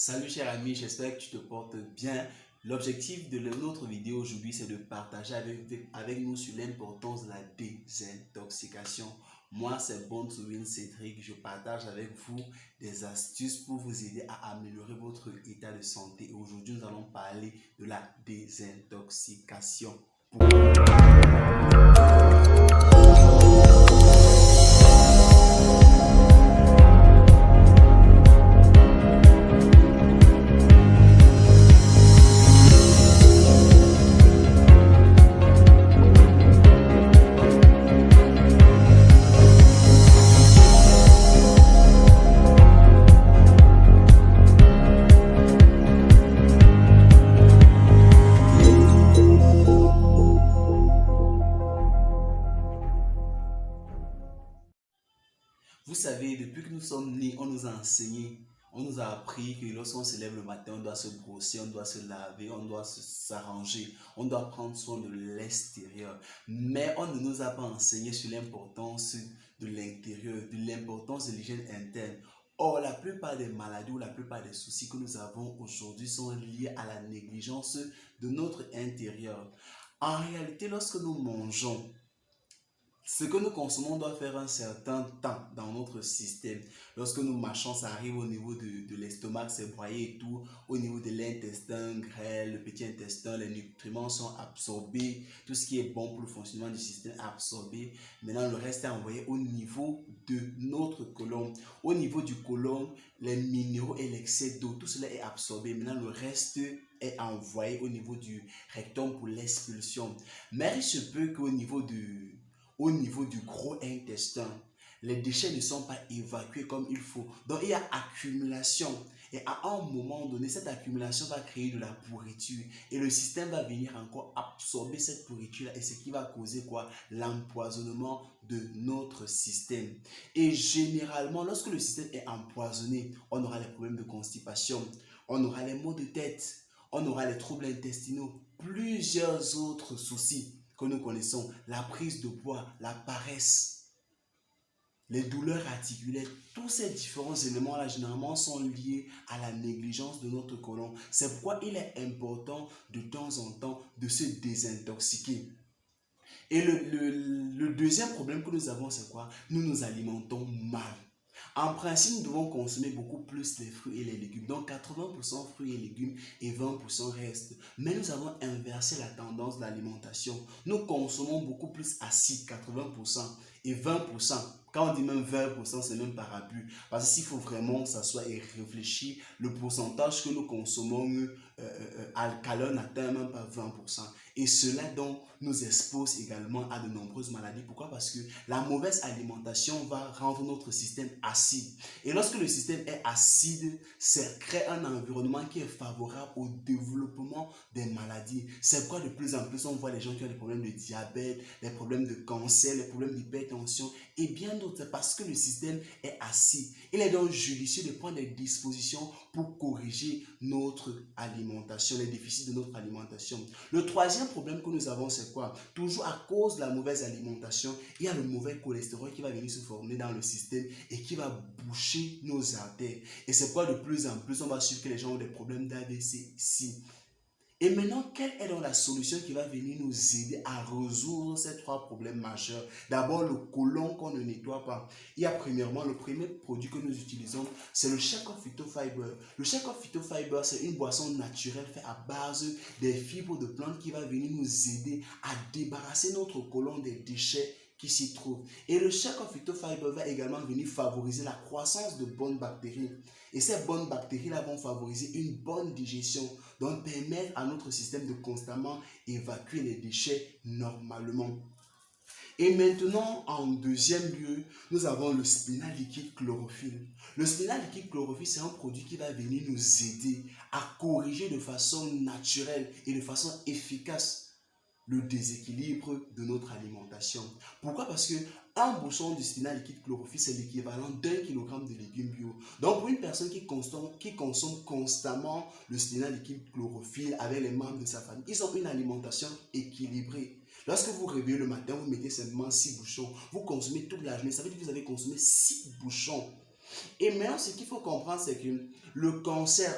Salut cher ami, j'espère que tu te portes bien. L'objectif de notre vidéo aujourd'hui, c'est de partager avec nous sur l'importance de la désintoxication. Moi, c'est Bonne Cédric. Je partage avec vous des astuces pour vous aider à améliorer votre état de santé. Aujourd'hui, nous allons parler de la désintoxication. Vous savez, depuis que nous sommes nés, on nous a enseigné, on nous a appris que lorsqu'on se lève le matin, on doit se brosser, on doit se laver, on doit s'arranger, on doit prendre soin de l'extérieur. Mais on ne nous a pas enseigné sur l'importance de l'intérieur, de l'importance de l'hygiène interne. Or, la plupart des maladies ou la plupart des soucis que nous avons aujourd'hui sont liés à la négligence de notre intérieur. En réalité, lorsque nous mangeons, ce que nous consommons doit faire un certain temps dans notre système. Lorsque nous mâchons, ça arrive au niveau de l'estomac, c'est broyé et tout. Au niveau de l'intestin grêle, le petit intestin, les nutriments sont absorbés. Tout ce qui est bon pour le fonctionnement du système est absorbé. Maintenant, le reste est envoyé au niveau de notre côlon. Au niveau du côlon, les minéraux et l'excès d'eau, tout cela est absorbé. Maintenant, le reste est envoyé au niveau du rectum pour l'expulsion. Mais il se peut qu'au niveau du gros intestin, les déchets ne sont pas évacués comme il faut. Donc, il y a accumulation. Et à un moment donné, cette accumulation va créer de la pourriture. Et le système va venir encore absorber cette pourriture-là. Et ce qui va causer quoi? L'empoisonnement de notre système. Et généralement, lorsque le système est empoisonné, on aura les problèmes de constipation, on aura les maux de tête, on aura les troubles intestinaux, plusieurs autres soucis que nous connaissons, la prise de poids, la paresse, les douleurs articulaires. Tous ces différents éléments-là, généralement, sont liés à la négligence de notre côlon. C'est pourquoi il est important de temps en temps de se désintoxiquer. Et le deuxième problème que nous avons, c'est quoi? Nous nous alimentons mal. En principe, nous devons consommer beaucoup plus les fruits et les légumes. Donc 80% fruits et légumes et 20% reste. Mais nous avons inversé la tendance de l'alimentation. Nous consommons beaucoup plus acide, 80%, et 20%. Quand on dit même 20%, c'est même par abus. Parce que s'il faut vraiment s'asseoir et réfléchir, le pourcentage que nous consommons alcalin n'atteint même pas 20%. Et cela donc nous expose également à de nombreuses maladies. Pourquoi? Parce que la mauvaise alimentation va rendre notre système acide. Et lorsque le système est acide, ça crée un environnement qui est favorable au développement des maladies. C'est pourquoi de plus en plus on voit les gens qui ont des problèmes de diabète, des problèmes de cancer, les problèmes d'hypertension et bien d'autres. C'est parce que le système est acide. Il est donc judicieux de prendre des dispositions pour corriger notre alimentation, les déficits de notre alimentation. Le troisième problème que nous avons, c'est quoi? Toujours à cause de la mauvaise alimentation, il y a le mauvais cholestérol qui va venir se former dans le système et qui va boucher nos artères. Et c'est pourquoi de plus en plus, on va suivre que les gens ont des problèmes d'AVC ici. Et maintenant, quelle est donc la solution qui va venir nous aider à résoudre ces trois problèmes majeurs? D'abord, le côlon qu'on ne nettoie pas. Il y a premièrement, le premier produit que nous utilisons, c'est le Shake of Phytofiber. Le Shake of Phytofiber, c'est une boisson naturelle faite à base des fibres de plantes qui va venir nous aider à débarrasser notre côlon des déchets qui s'y trouvent. Et le Shake of Phytofiber va également venir favoriser la croissance de bonnes bactéries. Et ces bonnes bactéries-là vont favoriser une bonne digestion, donc permettre à notre système de constamment évacuer les déchets normalement. Et maintenant, en deuxième lieu, nous avons le spinal liquide chlorophylle. Le spinal liquide chlorophylle, c'est un produit qui va venir nous aider à corriger de façon naturelle et de façon efficace le déséquilibre de notre alimentation. Pourquoi? Parce que un bouchon de spinal liquide chlorophylle, c'est l'équivalent d'1 kg de légumes bio. Donc, pour une personne qui consomme constamment le spinal liquide chlorophylle avec les membres de sa famille, ils ont une alimentation équilibrée. Lorsque vous réveillez le matin, vous mettez seulement 6 bouchons. Vous consommez toute la journée. Ça veut dire que vous avez consommé 6 bouchons. Et maintenant, ce qu'il faut comprendre, c'est que le cancer,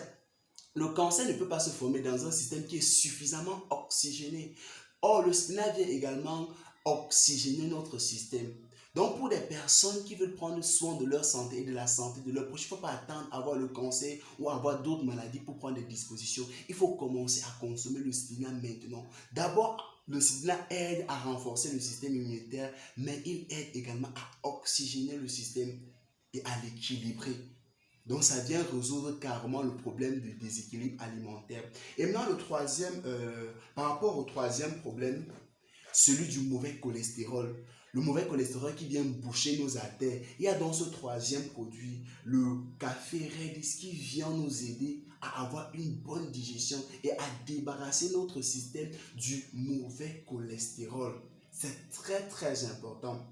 le cancer ne peut pas se former dans un système qui est suffisamment oxygéné. Or, le spinal vient également oxygéner notre système. Donc, pour des personnes qui veulent prendre soin de leur santé et de la santé de leur proche, il ne faut pas attendre à avoir le cancer ou avoir d'autres maladies pour prendre des dispositions. Il faut commencer à consommer le spinal maintenant. D'abord, le spinal aide à renforcer le système immunitaire, mais il aide également à oxygéner le système et à l'équilibrer. Donc, ça vient résoudre carrément le problème du déséquilibre alimentaire. Et maintenant, par rapport au troisième problème, celui du mauvais cholestérol. Le mauvais cholestérol qui vient boucher nos artères. Il y a dans ce troisième produit, le café Redis, qui vient nous aider à avoir une bonne digestion et à débarrasser notre système du mauvais cholestérol. C'est très très important.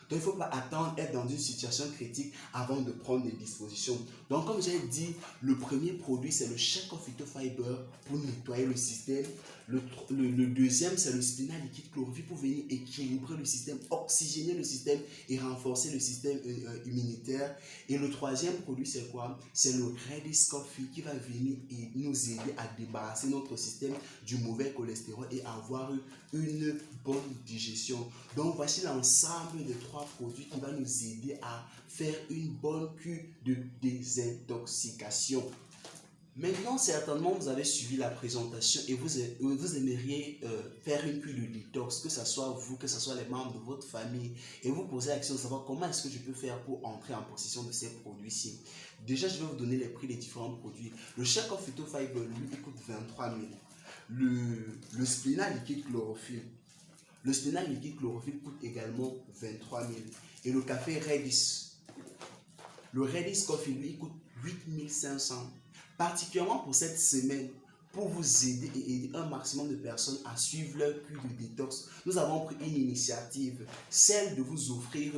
Donc, il ne faut pas attendre être dans une situation critique avant de prendre des dispositions. Donc, comme j'ai dit, le premier produit, c'est le Shake of Phytofiber pour nettoyer le système. Le deuxième, c'est le spinal liquide chlorophylle pour venir équilibrer le système, oxygéner le système et renforcer le système immunitaire. Et le troisième produit, c'est quoi? C'est le Redis Coffee qui va venir et nous aider à débarrasser notre système du mauvais cholestérol et avoir une bonne digestion. Donc, voici l'ensemble des trois produits qui va nous aider à faire une bonne cure de désintoxication. Maintenant, certainement, vous avez suivi la présentation et vous aimeriez faire une cure de détox, que ce soit vous, que ce soit les membres de votre famille, et vous posez la question de savoir comment est-ce que je peux faire pour entrer en possession de ces produits-ci. Déjà, je vais vous donner les prix des différents produits. Le Shake of Phytofiber, lui, il coûte 23 000. Le spinal liquide chlorophylle. Le spinal liquide chlorophylle coûte également 23 000. Et le café Redis. Le Redis Coffee, lui, coûte 8 500. Particulièrement pour cette semaine, pour vous aider et aider un maximum de personnes à suivre leur cure de détox, nous avons pris une initiative, celle de vous offrir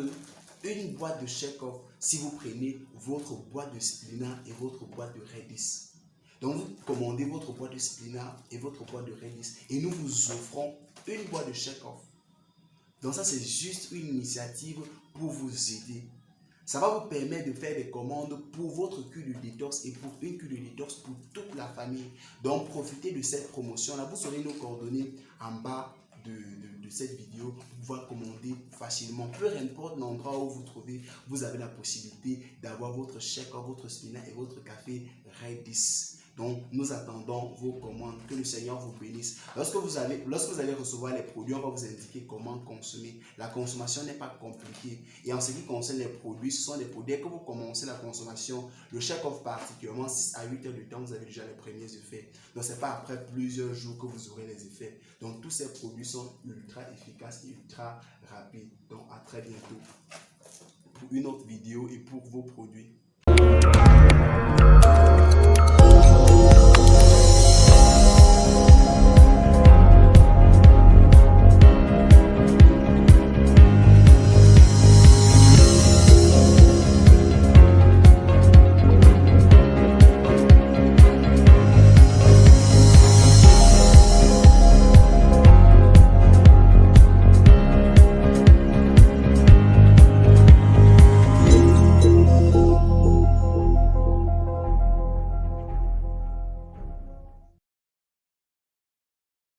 une boîte de Shake-Off si vous prenez votre boîte de Splina et votre boîte de Redis. Donc, vous commandez votre boîte de Splina et votre boîte de Redis et nous vous offrons une boîte de Shake-Off. Donc, ça, c'est juste une initiative pour vous aider. Ça va vous permettre de faire des commandes pour votre cure de détox et pour une cure de détox pour toute la famille. Donc, profitez de cette promotion-là. Vous aurez nos coordonnées en bas de cette vidéo pour pouvoir commander facilement. Peu importe l'endroit où vous trouvez, vous avez la possibilité d'avoir votre chèque, votre spinach et votre café Redis. Donc, nous attendons vos commandes. Que le Seigneur vous bénisse. Lorsque vous allez recevoir les produits, on va vous indiquer comment consommer. La consommation n'est pas compliquée. Et en ce qui concerne les produits, ce sont des produits. Dès que vous commencez la consommation, le Shake-Off particulièrement, 6 à 8 heures de temps, vous avez déjà les premiers effets. Donc, ce n'est pas après plusieurs jours que vous aurez les effets. Donc, tous ces produits sont ultra efficaces et ultra rapides. Donc, à très bientôt pour une autre vidéo et pour vos produits.